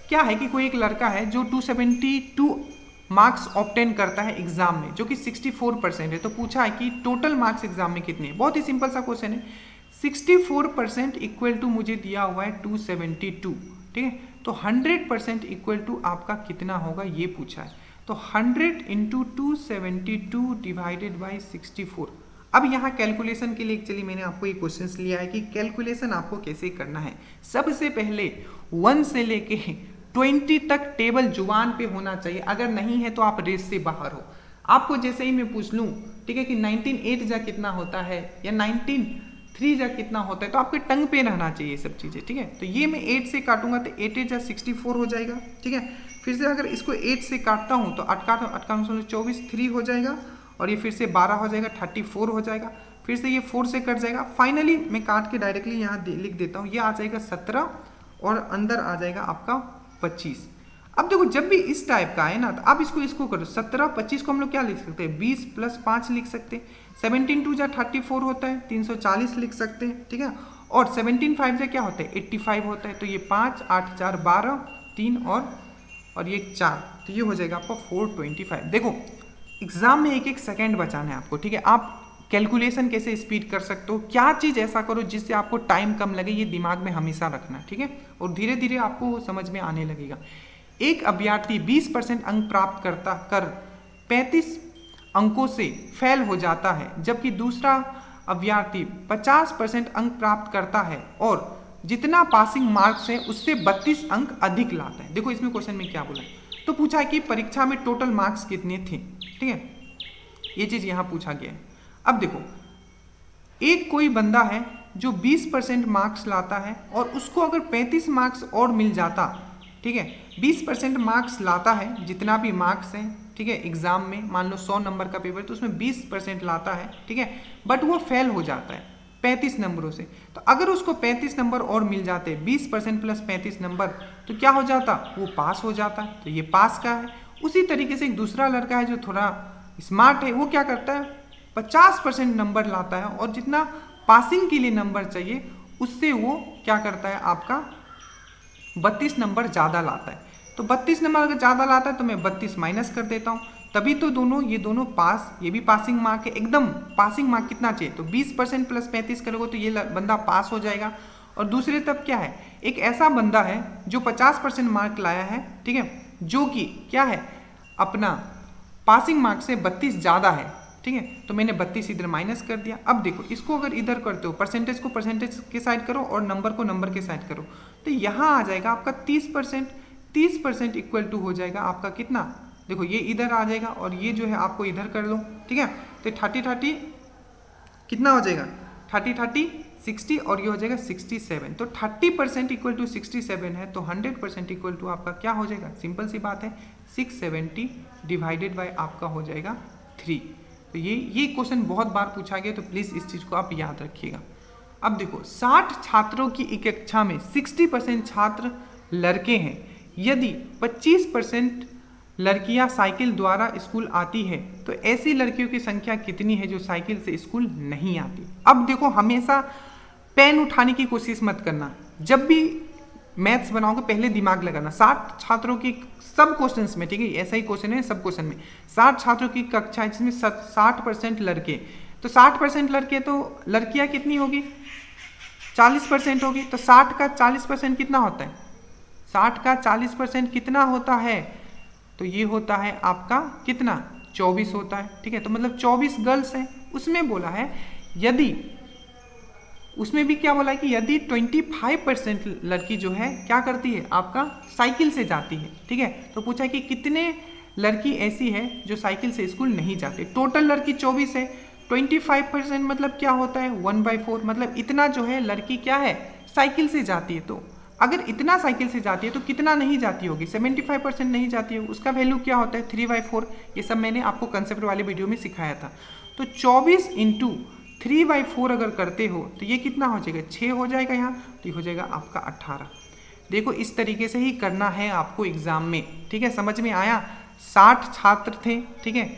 Speaker 1: क्या है कि कोई एक लड़का है जो 272 मार्क्स ऑब्टेन करता है एग्जाम में, जो कि 64% है। तो पूछा है कि टोटल मार्क्स एग्जाम में कितने। बहुत ही सिंपल सा क्वेश्चन है। 64% इक्वल टू मुझे दिया हुआ है 272, ठीक है। तो 100% इक्वल टू आपका कितना होगा ये पूछा है। तो 100 इंटू 272 डिवाइडेड बाई 64। अब यहाँ कैलकुलेशन के लिए चलिए मैंने आपको ये क्वेश्चंस लिया है कि कैलकुलेशन आपको कैसे करना है। सबसे पहले 1 से लेके 20 तक टेबल जुबान पे होना चाहिए। अगर नहीं है तो आप रेस से बाहर हो। आपको जैसे ही मैं पूछ लूँ, ठीक है, कि 19 8 जा कितना होता है या 19 3 जा कितना होता है, तो आपके टंग पे रहना चाहिए सब चीज़ें, ठीक है। तो ये मैं 8 से काटूंगा तो 8 8 जा 64 हो जाएगा, ठीक है। फिर से अगर इसको 8 से काटता हूँ तो 8 24 3 हो जाएगा, और ये फिर से 12 हो जाएगा, 34 हो जाएगा। फिर से ये 4 से कट जाएगा। फाइनली मैं काट के डायरेक्टली यहाँ लिख देता हूँ, ये आ जाएगा 17 और अंदर आ जाएगा आपका 25। अब देखो जब भी इस टाइप का है ना, तो आप इसको करो 17 25 को हम लोग क्या लिख सकते हैं 20 + 5 लिख सकते हैं। 17 2 जा 34 होता है, 340 लिख सकते हैं, ठीक है। और 17 5 जा क्या होता है 85 होता है। तो ये 5 8 4 12 3 और ये 4, तो ये हो जाएगा आपका 425। देखो एग्जाम में 1 सेकंड बचाना है आपको, ठीक है। आप कैलकुलेशन कैसे स्पीड कर सकते हो, क्या चीज़ ऐसा करो जिससे आपको टाइम कम लगे, ये दिमाग में हमेशा रखना, ठीक है। और धीरे धीरे आपको समझ में आने लगेगा। एक अभ्यर्थी 20% अंक प्राप्त कर 35 अंकों से फेल हो जाता है, जबकि दूसरा अभ्यर्थी 50% अंक प्राप्त करता है और जितना पासिंग मार्क्स है उससे 32 अंक अधिक लाता है। देखो इसमें क्वेश्चन में क्या बोला है, तो पूछा है कि परीक्षा में टोटल मार्क्स कितने थे, ठीक है, ये चीज़ यहाँ पूछा गया है। अब देखो एक कोई बंदा है जो 20% मार्क्स लाता है और उसको अगर 35 मार्क्स और मिल जाता, ठीक है, 20% मार्क्स लाता है, जितना भी मार्क्स है, ठीक है, एग्जाम में मान लो 100 नंबर का पेपर तो उसमें 20% लाता है, ठीक है, बट वो फेल हो जाता है 35 नंबरों से। तो अगर उसको 35 नंबर और मिल जाते 20% + 35 नंबर, तो क्या हो जाता, वो पास हो जाता। तो ये पास का है। उसी तरीके से एक दूसरा लड़का है जो थोड़ा स्मार्ट है, वो क्या करता है 50% नंबर लाता है और जितना पासिंग के लिए नंबर चाहिए उससे वो क्या करता है, आपका 32 नंबर ज़्यादा लाता है। तो 32 नंबर अगर ज़्यादा लाता है तो मैं 32 माइनस कर देता हूँ, तभी तो ये दोनों पास, ये भी पासिंग मार्क है एकदम। पासिंग मार्क कितना चाहिए, तो 20% प्लस 35 करोगे तो ये बंदा पास हो जाएगा। और दूसरे तब क्या है, एक ऐसा बंदा है जो 50% मार्क लाया है, ठीक है, जो कि क्या है, अपना पासिंग मार्क से 32 ज़्यादा है, ठीक है। तो मैंने 32 इधर माइनस कर दिया। अब देखो इसको अगर इधर करते हो, परसेंटेज को परसेंटेज के साइड करो और नंबर को नंबर के साइड करो, तो यहाँ आ जाएगा आपका 30%। 30% इक्वल टू हो जाएगा आपका कितना, देखो ये इधर आ जाएगा और ये जो है आपको इधर कर लो, ठीक है। तो 30 कितना हो जाएगा, 30 60 और ये हो जाएगा 67। तो 30% इक्वल टू 67 है, तो 100% इक्वल टू आपका क्या हो जाएगा, सिंपल सी बात है 670 डिवाइडेड बाय आपका हो जाएगा 3। तो ये क्वेश्चन बहुत बार पूछा गया, तो प्लीज़ इस चीज़ को आप याद रखिएगा। अब देखो 60 छात्रों की एक कक्षा में 60% छात्र लड़के हैं, यदि 25% लड़कियां साइकिल द्वारा स्कूल आती है तो ऐसी लड़कियों की संख्या कितनी है जो साइकिल से स्कूल नहीं आती। अब देखो हमेशा पेन उठाने की कोशिश मत करना, जब भी मैथ्स बनाओगे पहले दिमाग लगाना। 60 छात्रों की सब क्वेश्चंस में, ठीक है, ऐसा ही क्वेश्चन है सब क्वेश्चन में, 60 छात्रों की कक्षा है जिसमें 60% लड़के, तो 60% लड़के, तो लड़कियां कितनी होगी, 40% होगी। तो 60 का 40% कितना होता है, 60 का 40% कितना होता है, तो ये होता है आपका कितना, 24 होता है, ठीक है। तो मतलब 24 गर्ल्स हैं। उसमें बोला है यदि, उसमें भी क्या बोला है कि यदि 25% लड़की जो है क्या करती है, आपका साइकिल से जाती है, ठीक है। तो पूछा है कि कितने लड़की ऐसी है जो साइकिल से स्कूल नहीं जाती। टोटल लड़की 24 है, 25% मतलब क्या होता है 1/4, मतलब इतना जो है लड़की क्या है साइकिल से जाती है। तो अगर इतना साइकिल से जाती है तो कितना नहीं जाती होगी, 75% नहीं जाती होगी, उसका वैल्यू क्या होता है 3/4। ये सब मैंने आपको कंसेप्ट वाले वीडियो में सिखाया था। तो 24 इंटू 3/4 अगर करते हो तो ये कितना हो जाएगा, 6 हो जाएगा यहाँ, तो ये हो जाएगा आपका 18। देखो इस तरीके से ही करना है आपको एग्जाम में, ठीक है, समझ में आया। 60 छात्र थे, ठीक है,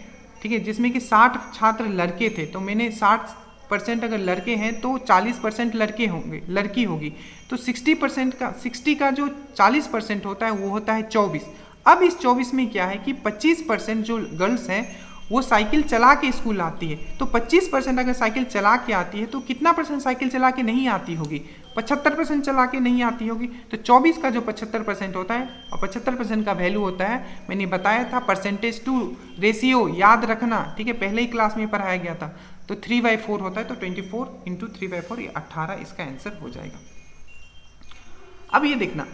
Speaker 1: ठीक है, जिसमें कि 60 छात्र लड़के थे, तो मैंने 60% अगर लड़के हैं तो 40% लड़के होंगे, लड़की होगी। तो 60% का, 60 का जो 40% होता है वो होता है 24। अब इस 24 में क्या है कि 25% जो गर्ल्स हैं वो साइकिल चला के स्कूल आती है। तो 25% अगर साइकिल चला के आती है तो कितना परसेंट साइकिल चला के नहीं आती होगी, 75% चला के नहीं आती होगी। तो 24 का जो 75% होता है, और 75% का वैल्यू होता है, मैंने बताया था परसेंटेज टू रेशियो, याद रखना, ठीक है, पहले ही क्लास में पढ़ाया गया था। तो 3/4 होता है, तो 24 इंटू 3/4 ये 18 इसका आंसर हो जाएगा। अब ये देखना,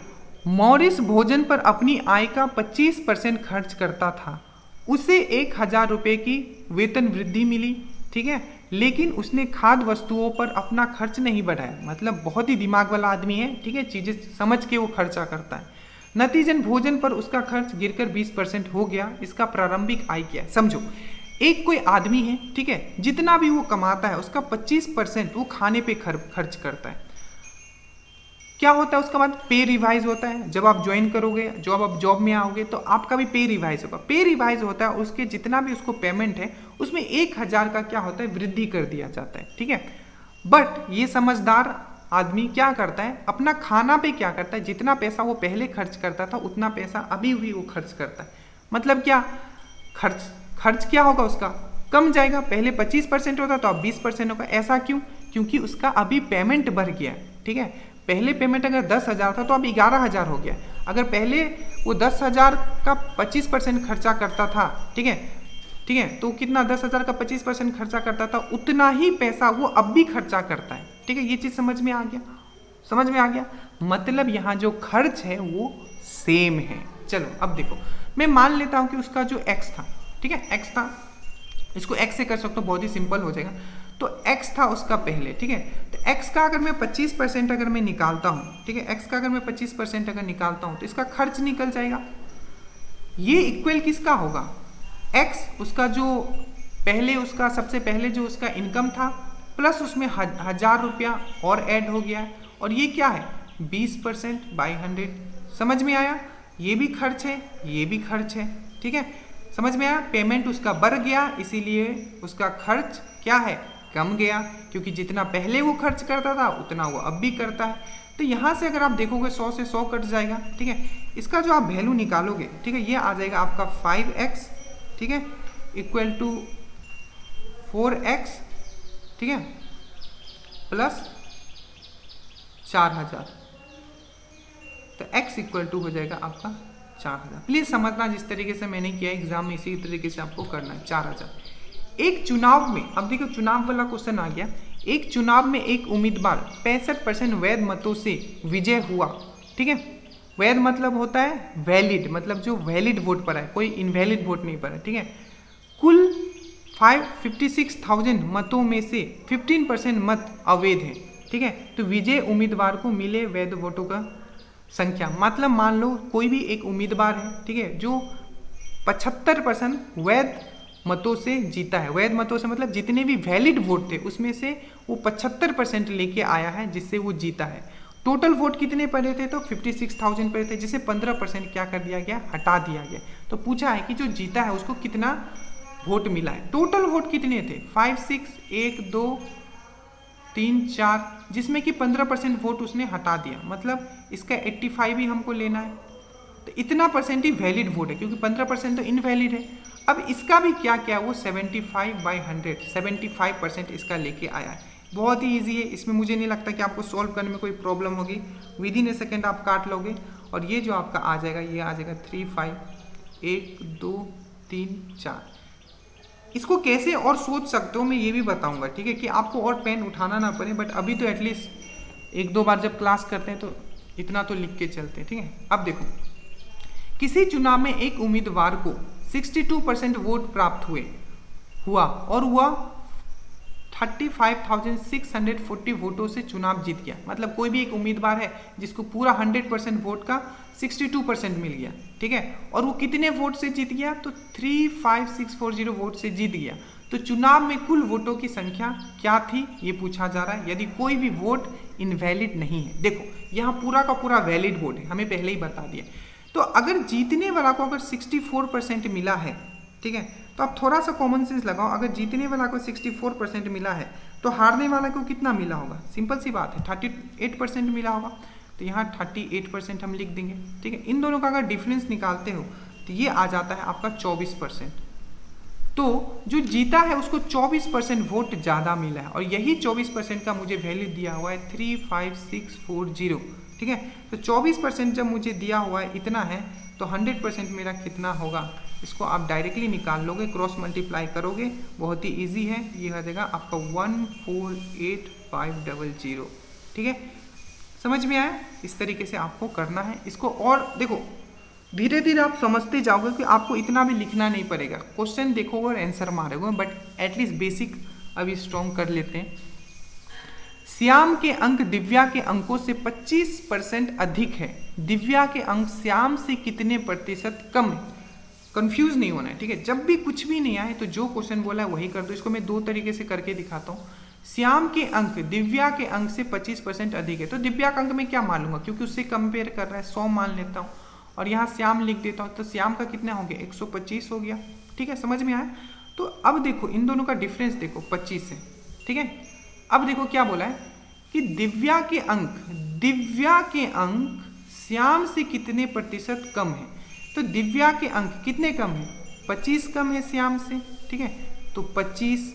Speaker 1: मॉरिस भोजन पर अपनी आय का 25% खर्च करता था, उसे 1000 रुपये की वेतन वृद्धि मिली, ठीक है, लेकिन उसने खाद्य वस्तुओं पर अपना खर्च नहीं बढ़ाया। मतलब बहुत ही दिमाग वाला आदमी है, ठीक है, चीज़ें समझ के वो खर्चा करता है। नतीजन भोजन पर उसका खर्च गिरकर 20% हो गया। इसका प्रारंभिक आय क्या है, समझो। एक कोई आदमी है, ठीक है, जितना भी वो कमाता है उसका 25% वो खाने पे खर्च करता है। क्या होता है उसका बाद, पे रिवाइज होता है। जब आप ज्वाइन करोगे, जब आप जॉब में आओगे तो आपका भी पे रिवाइज होगा। पे रिवाइज होता है, उसके जितना भी उसको पेमेंट है उसमें 1000 का क्या होता है वृद्धि कर दिया जाता है, ठीक है। बट ये समझदार आदमी क्या करता है, अपना खाना पे क्या करता है, जितना पैसा वो पहले खर्च करता था उतना पैसा अभी भी वो खर्च करता है। मतलब क्या, खर्च क्या होगा उसका, कम जाएगा। पहले 25% होता तो अब 20% होगा। ऐसा क्यों, क्योंकि उसका अभी पेमेंट बढ़ गया, ठीक है। पहले पेमेंट अगर 10,000 था तो अब 11,000 हो गया। अगर पहले वो 10,000 का 25% खर्चा करता था, ठीक है, ठीक है, तो कितना 10,000 का 25% खर्चा करता था, उतना ही पैसा वो अब भी खर्चा करता है, ठीक है। ये चीज़ समझ में आ गया, समझ में आ गया। मतलब यहाँ जो खर्च है वो सेम है। चलो अब देखो, मैं मान लेता हूँ कि उसका जो एक्स था, ठीक है, एक्स था, इसको एक्स से कर सकते हो, बहुत ही सिंपल हो जाएगा। तो x था उसका पहले, ठीक है। तो x का अगर मैं 25% अगर मैं निकालता हूँ, ठीक है, x का अगर मैं 25% अगर निकालता हूँ तो इसका खर्च निकल जाएगा। ये इक्वल किसका होगा, x उसका जो पहले, उसका सबसे पहले जो उसका इनकम था प्लस उसमें 1000 रुपया और ऐड हो गया, और ये क्या है 20% बाई 100। समझ में आया, ये भी खर्च है, ये भी खर्च है, ठीक है, समझ में आया। पेमेंट उसका बढ़ गया, इसीलिए उसका खर्च क्या है कम गया, क्योंकि जितना पहले वो खर्च करता था उतना वो अब भी करता है। तो यहाँ से अगर आप देखोगे 100 से 100 कट जाएगा, ठीक है। इसका जो आप वैल्यू निकालोगे, ठीक है, ये आ जाएगा आपका 5x, ठीक है, इक्वल टू 4x, ठीक है, प्लस 4000। तो x इक्वल टू हो जाएगा आपका 4000। प्लीज समझना, जिस तरीके से मैंने किया एग्जाम में इसी तरीके से आपको करना है। 4000 एक चुनाव में, अब देखो चुनाव वाला क्वेश्चन आ गया। एक चुनाव में एक उम्मीदवार 65% वैध मतों से विजय हुआ, ठीक है। वैध मतलब होता है वैलिड, मतलब जो वैलिड वोट पड़ा है, कोई इनवैलिड वोट नहीं पड़ा, ठीक है। कुल 56,000 मतों में से 15% मत अवैध है, ठीक है। तो विजय उम्मीदवार को मिले वैध वोटों का संख्या, मतलब मान लो कोई भी एक उम्मीदवार है, ठीक है, जो 75% वैध मतों से जीता है। वैध मतों से मतलब जितने भी वैलिड वोट थे उसमें से वो 75% लेके आया है, जिससे वो जीता है। टोटल वोट कितने पड़े थे? तो 56,000 पड़े थे, जिसे 15% क्या कर दिया गया, हटा दिया गया। तो पूछा है कि जो जीता है उसको कितना वोट मिला है। टोटल वोट कितने थे? 5, 6, 1, 2, 3, 4, जिसमें कि 15% वोट उसने हटा दिया, मतलब इसका 85 भी हमको लेना है। तो इतना परसेंट ही वैलिड वोट है, क्योंकि 15% तो इनवैलिड है। अब इसका भी क्या क्या, वो 75/100, 75% इसका लेके आया है। बहुत ही ईजी है, इसमें मुझे नहीं लगता कि आपको सॉल्व करने में कोई प्रॉब्लम होगी। विद इन ए सेकेंड आप काट लोगे और ये जो आपका आ जाएगा, ये आ जाएगा 3, 5, 1, 2, 3, 4। इसको कैसे और सोच सकते हो मैं ये भी बताऊंगा, ठीक है, कि आपको और पेन उठाना ना पड़े। बट अभी तो एटलीस्ट 1-2 बार जब क्लास करते हैं तो इतना तो लिख के चलते हैं, ठीक है। अब देखो, किसी चुनाव में एक उम्मीदवार को 62% वोट प्राप्त हुआ और वह 35,640 वोटों से चुनाव जीत गया। मतलब कोई भी एक उम्मीदवार है जिसको पूरा 100% वोट का 62% मिल गया, ठीक है, और वो कितने वोट से जीत गया? तो 35640 वोट से जीत गया। तो चुनाव में कुल वोटों की संख्या क्या थी, ये पूछा जा रहा है, यदि कोई भी वोट इनवैलिड नहीं है। देखो यहाँ पूरा का पूरा वैलिड वोट है, हमें पहले ही बता दिया। तो अगर जीतने वाला को अगर 64% मिला है, ठीक है, तो आप थोड़ा सा कॉमन सेंस लगाओ। अगर जीतने वाला को 64% मिला है तो हारने वाला को कितना मिला होगा? सिंपल सी बात है, 38% मिला होगा। तो यहाँ 38% हम लिख देंगे, ठीक है। इन दोनों का अगर डिफरेंस निकालते हो तो ये आ जाता है आपका 24%। तो जो जीता है उसको 24% वोट ज़्यादा मिला है, और यही 24% का मुझे वैल्यू दिया हुआ है 35640, ठीक है। तो 24% जब मुझे दिया हुआ है इतना है, तो 100% मेरा कितना होगा, इसको आप डायरेक्टली निकाल लोगे, क्रॉस मल्टीप्लाई करोगे, बहुत ही इजी है। ये हो जाएगा आपका 148,500, ठीक है। समझ में आया? इस तरीके से आपको करना है इसको। और देखो धीरे धीरे आप समझते जाओगे कि आपको इतना भी लिखना नहीं पड़ेगा। क्वेश्चन देखोगे और आंसर मारोगे, बट एटलीस्ट बेसिक अभी स्ट्रॉन्ग कर लेते हैं। श्याम के अंक दिव्या के अंकों से 25% अधिक है। दिव्या के अंक श्याम से कितने प्रतिशत कम है? कंफ्यूज नहीं होना है, ठीक है। जब भी कुछ भी नहीं आए तो जो क्वेश्चन बोला है वही कर दो। इसको मैं 2 तरीके से करके दिखाता हूँ। श्याम के अंक दिव्या के अंक से 25% अधिक है, तो दिव्या का अंक में क्या मान लूंगा, क्योंकि उससे कंपेयर कर रहा है, 100 मान लेता हूँ, और यहाँ श्याम लिख देता हूँ। तो श्याम का कितना हो गया? 125 हो गया, ठीक है। समझ में आया? तो अब देखो इन दोनों का डिफरेंस देखो, 25 है, ठीक है। अब देखो क्या बोला है कि दिव्या के अंक श्याम से कितने प्रतिशत कम है। तो दिव्या के अंक कितने कम है? 25 कम है श्याम से, ठीक है। तो 25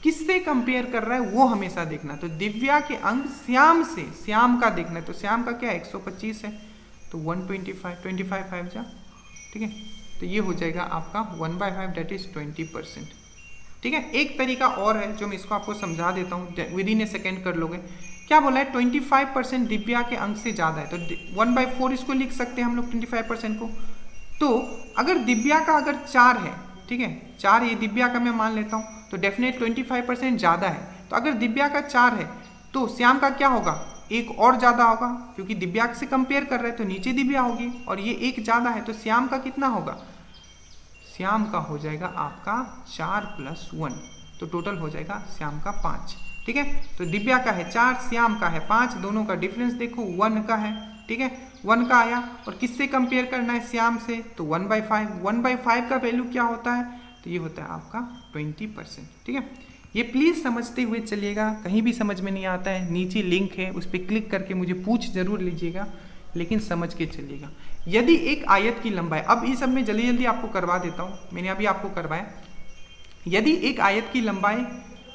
Speaker 1: किससे कंपेयर कर रहा है वो हमेशा देखना। तो दिव्या के अंक श्याम से, श्याम का देखना है, तो श्याम का क्या है? 125 है, तो 125, 25 5 जा, ठीक है। तो ये हो जाएगा आपका 1/5, दैट इज 20%, ठीक है। एक तरीका और है जो मैं इसको आपको समझा देता हूँ, विद इन ए सेकेंड कर लोगे। क्या बोला है? 25% दिव्या के अंक से ज़्यादा है, तो 1/4 इसको लिख सकते हैं हम लोग 25% को। तो अगर दिव्या का अगर 4 है, ठीक है, 4 ये दिव्या का मैं मान लेता हूँ, तो डेफिनेट 25% ज़्यादा है। तो अगर दिव्या का 4 है तो श्याम का क्या होगा? 1 और ज़्यादा होगा, क्योंकि दिव्या से कंपेयर कर रहे हैं तो नीचे दिव्या होगी, और ये 1 ज़्यादा है, तो श्याम का कितना होगा? श्याम का हो जाएगा आपका 4 + 1, तो टोटल हो जाएगा श्याम का 5, ठीक है। तो दिव्या का है 4, श्याम का है 5, दोनों का डिफरेंस देखो 1 का है, ठीक है, 1 का आया। और किससे कंपेयर करना है? श्याम से, तो 1/5। 1/5 का वैल्यू क्या होता है? तो ये होता है आपका 20%, ठीक है। ये प्लीज़ समझते हुए चलिएगा, कहीं भी समझ में नहीं आता है नीचे लिंक है उस पर क्लिक करके मुझे पूछ जरूर लीजिएगा, लेकिन समझ के चलिएगा। यदि एक आयत की लंबाई, अब ये सब मैं जल्दी जल्दी आपको करवा देता हूँ, मैंने अभी आपको करवाया। यदि एक आयत की लंबाई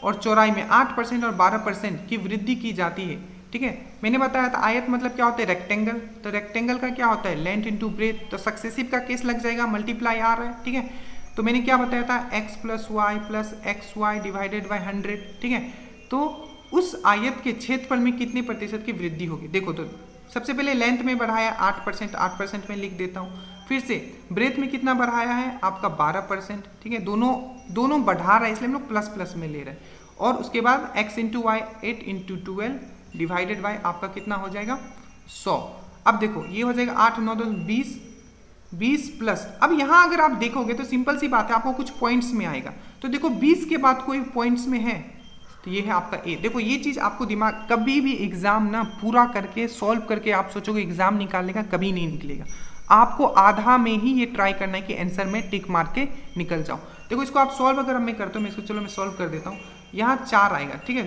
Speaker 1: और चौड़ाई में 8% और 12% की वृद्धि की जाती है, ठीक है, मैंने बताया था आयत मतलब क्या होता है, रेक्टेंगल, तो रेक्टेंगल का क्या होता है, लेंथ इंटू ब्रेथ, तो सक्सेसिव का केस लग जाएगा, मल्टीप्लाई आ रहा है, ठीक है। तो मैंने क्या बताया था, x plus Y divided by 100, ठीक है। तो उस आयत के क्षेत्रफल में कितने प्रतिशत की वृद्धि होगी, देखो तो सबसे पहले लेंथ में बढ़ाया 8%, 8% में लिख देता हूँ। फिर से ब्रेथ में कितना बढ़ाया है आपका 12%, ठीक है, दोनों बढ़ा रहा है इसलिए हम लोग प्लस प्लस में ले रहे हैं। और उसके बाद x into Y 8 into 12 divided by आपका कितना हो जाएगा 100। अब देखो ये हो जाएगा 8 9 10 20 प्लस, अब यहाँ अगर आप देखोगे तो सिंपल सी बात है, आपको कुछ पॉइंट्स में आएगा। तो देखो 20 के बाद कोई पॉइंट्स में है तो ये है आपका ए। देखो ये चीज़ आपको दिमाग, कभी भी एग्जाम ना पूरा करके सॉल्व करके आप सोचोगे एग्जाम निकालने का, कभी नहीं निकलेगा। आपको आधा में ही ये ट्राई करना है कि आंसर में टिक मार के निकल जाओ। देखो इसको आप सॉल्व अगर मैं करता हूँ, मैं इसको चलो मैं सॉल्व कर देता हूँ। यहाँ 4 आएगा, ठीक है,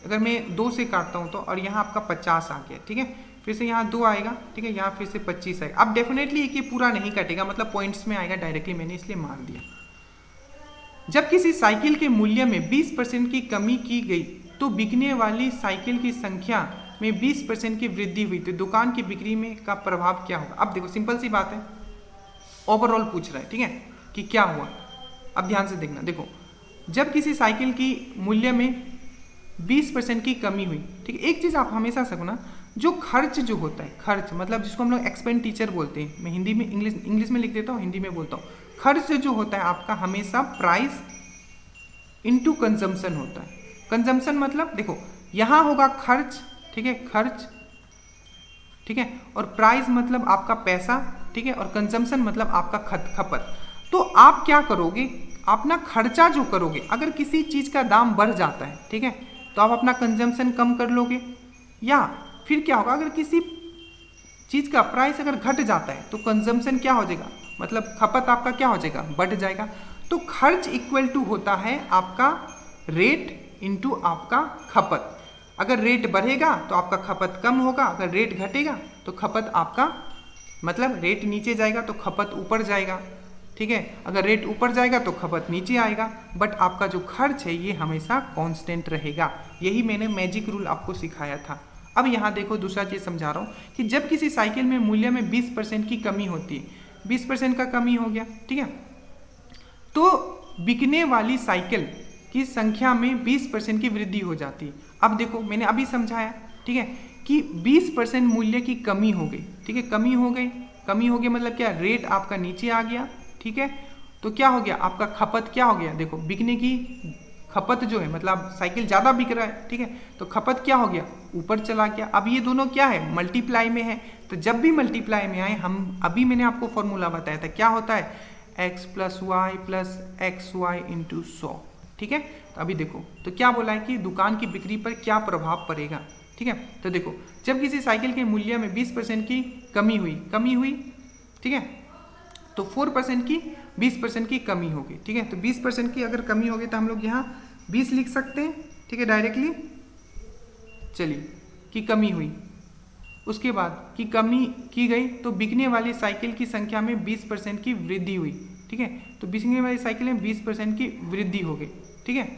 Speaker 1: अगर मैं 2 से काटता हूँ तो, और यहाँ आपका 50 आ गया, ठीक है। फिर से यहाँ 2 आएगा, ठीक है, यहाँ फिर से 25 आएगा। अब डेफिनेटली ये पूरा नहीं कटेगा, मतलब पॉइंट्स में आएगा डायरेक्टली, मैंने इसलिए मार दिया। जब किसी साइकिल के मूल्य में 20% की कमी की गई तो बिकने वाली साइकिल की संख्या में 20% की वृद्धि हुई तो दुकान की बिक्री में का प्रभाव क्या होगा। अब देखो सिंपल सी बात है, ओवरऑल पूछ रहा है, ठीक है, कि क्या हुआ। अब ध्यान से देखना, देखो जब किसी साइकिल की मूल्य में 20% की कमी हुई, ठीक है, एक चीज़ आप हमेशा सकना, जो खर्च जो होता है, खर्च मतलब जिसको हम लोग एक्सपेंडिचर बोलते हैं, मैं हिंदी में इंग्लिश में लिख देता हूँ, हिंदी में बोलता हूँ। खर्च जो होता है आपका हमेशा प्राइस इनटू कंजम्पशन होता है। कंजम्पशन मतलब देखो यहाँ होगा खर्च, ठीक है, खर्च, ठीक है, और प्राइस मतलब आपका पैसा, ठीक है, और कंजम्पशन मतलब आपका खपत। तो आप क्या करोगे, अपना खर्चा जो करोगे, अगर किसी चीज़ का दाम बढ़ जाता है, ठीक है, तो आप अपना कंजम्पशन कम कर लोगे, या फिर क्या होगा, अगर किसी चीज़ का प्राइस अगर घट जाता है तो कंजम्पशन क्या हो जाएगा, मतलब खपत आपका क्या हो जाएगा, बढ़ जाएगा। तो खर्च इक्वल टू होता है आपका रेट इनटू आपका खपत। अगर रेट बढ़ेगा तो आपका खपत कम होगा, अगर रेट घटेगा तो खपत आपका, मतलब रेट नीचे जाएगा तो खपत ऊपर जाएगा, ठीक है, अगर रेट ऊपर जाएगा तो खपत नीचे आएगा, बट आपका जो खर्च है ये हमेशा कांस्टेंट रहेगा। यही मैंने मैजिक रूल आपको सिखाया था। अब यहाँ देखो दूसरा चीज़ समझा रहा हूँ कि जब किसी साइकिल में मूल्य में 20% की कमी होती है, 20% का कमी हो गया, ठीक है, तो बिकने वाली साइकिल की संख्या में 20% की वृद्धि हो जाती है। अब देखो मैंने अभी समझाया, ठीक है, कि 20% मूल्य की कमी हो गई, ठीक है, कमी हो गई मतलब क्या, रेट आपका नीचे आ गया, ठीक है, तो क्या हो गया आपका खपत क्या हो गया, देखो बिकने की खपत जो है, मतलब साइकिल ज़्यादा बिक रहा है, ठीक है, तो खपत क्या हो गया, ऊपर चला गया। अब ये दोनों क्या है, मल्टीप्लाई में है, तो जब भी मल्टीप्लाई में आए, हम अभी मैंने आपको फॉर्मूला बताया था, क्या होता है, x प्लस वाई इंटू 100, ठीक है। तो अभी देखो तो क्या बोला है कि दुकान की बिक्री पर क्या प्रभाव पड़ेगा, ठीक है। तो देखो जब किसी साइकिल के मूल्य में 20% की कमी हुई, ठीक है, तो 4% की 20% की कमी होगी, ठीक है। तो 20% की अगर कमी होगी तो हम लोग यहाँ 20 लिख सकते हैं, ठीक है, डायरेक्टली। चलिए कि कमी हुई, उसके बाद की कमी की गई तो बिकने वाली साइकिल की संख्या में 20% की वृद्धि हुई, ठीक है, तो बिकने वाली साइकिल में 20% की वृद्धि हो गई, ठीक है।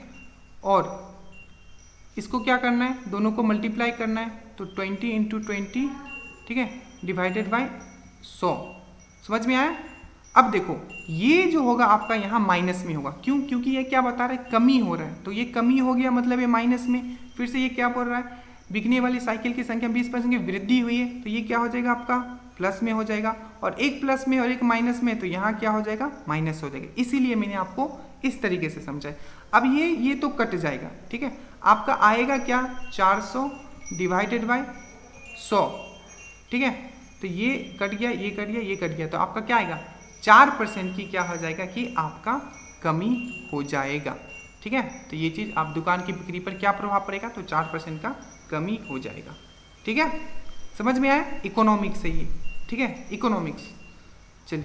Speaker 1: और इसको क्या करना है, दोनों को मल्टीप्लाई करना है, तो 20 इंटू 20, ठीक है, डिवाइडेड बाई 100। समझ में आया। अब देखो ये जो होगा आपका यहाँ माइनस में होगा, क्यों, क्योंकि ये क्या बता रहा है, कमी हो रहा है, तो ये कमी हो गया मतलब ये माइनस में। फिर से ये क्या बोल रहा है, बिकने वाली साइकिल की संख्या 20% की वृद्धि हुई है, तो ये क्या हो जाएगा आपका प्लस में हो जाएगा, और एक प्लस में और एक माइनस में, तो यहाँ क्या हो जाएगा, माइनस हो जाएगा। इसीलिए मैंने आपको इस तरीके से समझाया। अब ये तो कट जाएगा, ठीक है, आपका आएगा क्या, 400 डिवाइडेड बाई 100, ठीक है, तो ये कट गया, ये कट गया, ये कट गया, तो आपका क्या आएगा, 4% की क्या हो जाएगा कि आपका कमी हो जाएगा, ठीक है। तो ये चीज़ आप दुकान की बिक्री पर क्या प्रभाव पड़ेगा, तो 4% का कमी हो जाएगा, ठीक है। समझ में आया, इकोनॉमिक्स है ये, ठीक है, इकोनॉमिक्स। चलिए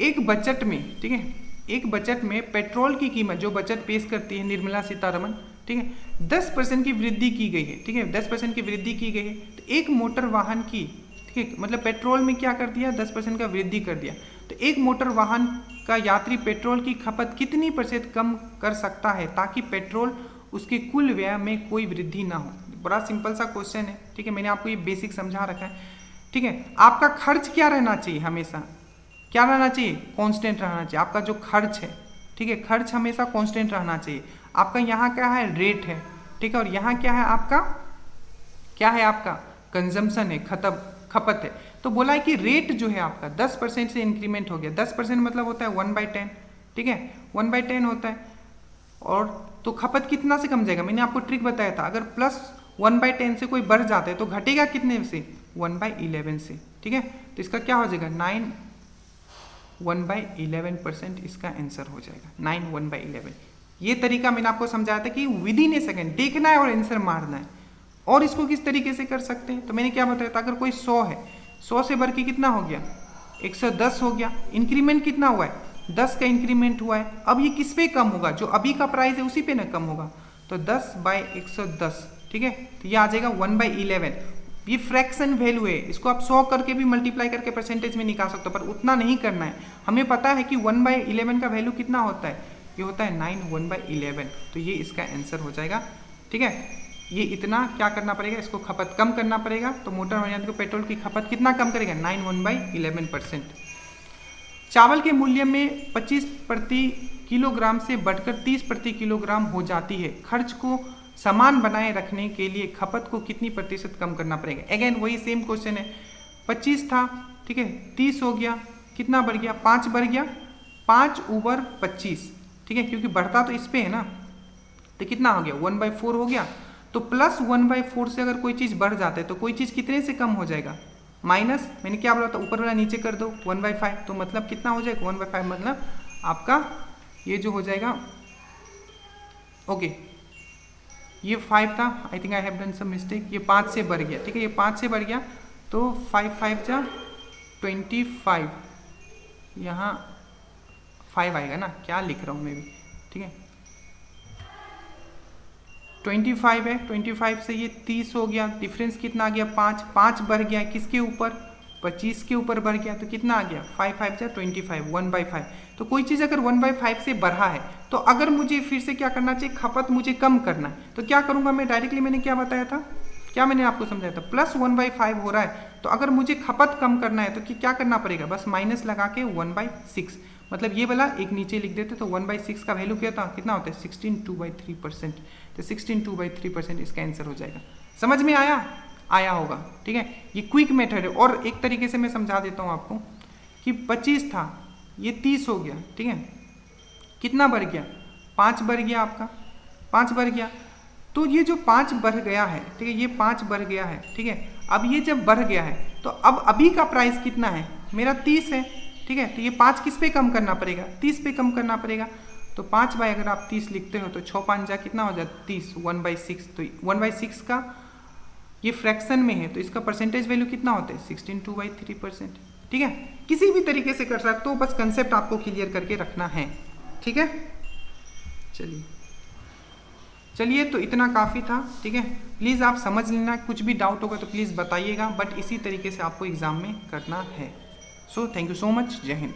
Speaker 1: एक बजट में, ठीक है, एक बजट में पेट्रोल की कीमत जो बजट पेश करती है निर्मला सीतारमण, ठीक है, 10% की वृद्धि की गई है, ठीक है, 10% की वृद्धि की गई है। तो एक मोटर वाहन की, ठीक है, मतलब पेट्रोल में क्या कर दिया, 10% का वृद्धि कर दिया। तो एक मोटर वाहन का यात्री पेट्रोल की खपत कितनी प्रतिशत कम कर सकता है ताकि पेट्रोल उसके कुल व्यय में कोई वृद्धि ना हो। बड़ा सिंपल सा क्वेश्चन है, ठीक है, मैंने आपको ये बेसिक समझा रखा है, ठीक है। आपका खर्च क्या रहना चाहिए, हमेशा क्या रहना चाहिए, कांस्टेंट रहना चाहिए। आपका जो खर्च है, ठीक है, खर्च हमेशा कांस्टेंट रहना चाहिए। आपका यहाँ क्या है, रेट है, ठीक है, और यहाँ क्या है आपका, क्या है आपका कंजम्पशन है, खपत है। तो बोला है कि रेट जो है आपका 10% से इंक्रीमेंट हो गया। 10% मतलब होता है 1/10, ठीक है, 1/10 होता है। और तो खपत कितना से कम जाएगा, मैंने आपको ट्रिक बताया था, अगर प्लस 1/10 से कोई बढ़ जाता है तो घटेगा कितने से, 1/11 से, ठीक है। तो इसका क्या हो जाएगा, 9 1/11% इसका आंसर हो जाएगा, 9 1/11। ये तरीका मैंने आपको समझाया था कि विद इन ए सेकेंड देखना है और आंसर मारना है। और इसको किस तरीके से कर सकते हैं, तो मैंने क्या बताया था, अगर कोई 100 है, 100 से बढ़ के कितना हो गया, 110 हो गया। इंक्रीमेंट कितना हुआ है, 10 का इंक्रीमेंट हुआ है। अब ये किस पे कम होगा, जो अभी का प्राइस है उसी पे ना कम होगा। तो 10/110, ठीक है, तो ये आ जाएगा 1/11। ये फ्रैक्शन वैल्यू है, इसको आप 100 करके भी मल्टीप्लाई करके परसेंटेज में निकाल सकते हो, पर उतना नहीं करना है। हमें पता है कि 1/11 का वैल्यू कितना होता है, ये होता है 9 1/11। तो ये इसका आंसर हो जाएगा, ठीक है। ये इतना क्या करना पड़ेगा, इसको खपत कम करना पड़ेगा। तो मोटर वाहन को पेट्रोल की खपत कितना कम करेगा, 9 1/11%। चावल के मूल्य में 25 प्रति किलोग्राम से बढ़कर 30 प्रति किलोग्राम हो जाती है। खर्च को समान बनाए रखने के लिए खपत को कितनी प्रतिशत कम करना पड़ेगा। अगेन वही सेम क्वेश्चन है, 25 था, ठीक है, 30 हो गया, कितना बढ़ गया, 5 बढ़ गया, 5/25, ठीक है, क्योंकि बढ़ता तो इस पे है ना। तो कितना हो गया, 1/4 हो गया। तो प्लस 1/4 से अगर कोई चीज़ बढ़ जाता है तो कोई चीज़ कितने से कम हो जाएगा, माइनस, मैंने क्या बोला था, ऊपर वाला नीचे कर दो, 1/5। तो मतलब कितना हो जाएगा, 1/5 मतलब आपका ये जो हो जाएगा, ओके, ये 5 था, I think I have done some mistake, ये 5 से बढ़ गया, ठीक है, ये 5 से बढ़ गया। तो 5 5 जा 25, यहाँ 5 आएगा ना, क्या लिख रहा हूँ मैं भी, ठीक है, 25 है, 25 से ये 30 हो गया, डिफरेंस कितना आ गया, 5 बढ़ गया, किसके ऊपर, 25 के ऊपर बढ़ गया। तो कितना आ गया, 5 5 जा 25, 1/5। तो कोई चीज़ अगर 1/5 से बढ़ा है तो अगर मुझे फिर से क्या करना चाहिए, खपत मुझे कम करना है, तो क्या करूँगा मैं, डायरेक्टली मैंने क्या बताया था, क्या मैंने आपको समझाया था, प्लस 1/5 हो रहा है, तो अगर मुझे खपत कम करना है तो क्या करना पड़ेगा, बस माइनस लगा के 1/6, मतलब ये वाला एक नीचे लिख देते तो 1/6 का वैल्यू क्या था, कितना होता है, 16 2/3%। तो 16 2/3% इसका आंसर हो जाएगा। समझ में आया होगा, ठीक है, ये क्विक मेथड है। और एक तरीके से मैं समझा देता हूँ आपको कि 25 था, ये 30 हो गया, ठीक है, कितना बढ़ गया, 5 बढ़ गया, आपका 5 बढ़ गया। तो ये जो 5 बढ़ गया है, ठीक है, ये 5 बढ़ गया है, ठीक है। अब ये जब बढ़ गया है तो अब अभी का प्राइस कितना है, मेरा 30 है, ठीक है। तो ये 5 किस पे कम करना पड़ेगा, 30 पे कम करना पड़ेगा। तो 5 बाय अगर आप 30 लिखते हो तो 6 5 जा कितना हो जाता है, 30, 1/6। तो 1/6 का ये फ्रैक्शन में है तो इसका परसेंटेज वैल्यू कितना होता है, 16 2/3%, ठीक है। किसी भी तरीके से कर सकते हो, बस कंसेप्ट आपको क्लियर करके रखना है, ठीक है। चलिए तो इतना काफ़ी था, ठीक है। प्लीज़ आप समझ लेना, कुछ भी डाउट होगा तो प्लीज़ बताइएगा, बट इसी तरीके से आपको एग्ज़ाम में करना है। So thank you so much, जय हिंद।